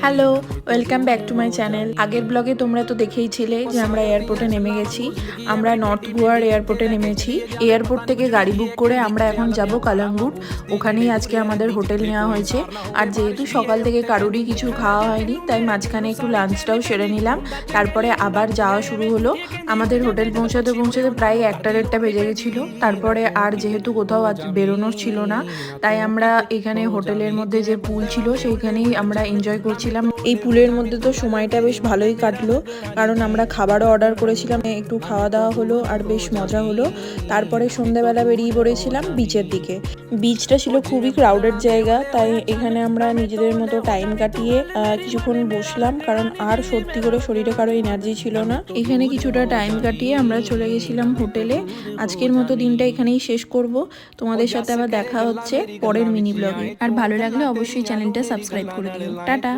Hello, welcome back to my channel. আগের ব্লগে তোমরা তো দেখেইছিলে যে আমরা এয়ারপোর্টে নেমে গেছি। আমরা নর্থ গোয়ার এয়ারপোর্টে নেমেছি। এয়ারপোর্ট থেকে গাড়ি বুক করে আমরা এখন যাব কালাঙ্গুট। ওখানেই আজকে আমাদের হোটেল নেওয়া হয়েছে। আর যেহেতু সকাল থেকে কারোরই কিছু খাওয়া হয়নি, তাই মাঝখানে একটু লাঞ্চটাও সেরে নিলাম। তারপরে আবার যাওয়া শুরু হলো। আমাদের হোটেল পৌঁছাতে পৌঁছাতে প্রায় 1টা বেজে গেছিলো। তারপরে আর যেহেতু কোথাও আজ বেরোনোর ছিল না, তাই আমরা এখানে হোটেলের মধ্যে যে পুল ছিল সেইখানেই আমরা এনজয় করছিলাম। এই পুলের মধ্যে তো সময়টা বেশ ভালোই কাটলো, কারণ আমরা খাবারও অর্ডার করেছিলাম, একটু খাওয়া দাওয়া হলো আর বেশ মজা হলো। তারপরে সন্ধ্যাবেলা বেরিয়ে পড়েছিলাম বিচের দিকে। বিচটা ছিল খুবই ক্রাউডেড জায়গা, তাই এখানে আমরা নিজেদের মতো টাইম কাটিয়ে কিছুক্ষণ বসলাম, কারণ আর সত্যি করে শরীরে কারো এনার্জি ছিল না। এখানে কিছুটা টাইম কাটিয়ে আমরা চলে গেছিলাম হোটেলে। আজকের মতো দিনটা এখানেই শেষ করব। তোমাদের সাথে আবার দেখা হচ্ছে পরের মিনি ব্লগে। আর ভালো লাগলে অবশ্যই চ্যানেলটা সাবস্ক্রাইব করে দিও। টাটা।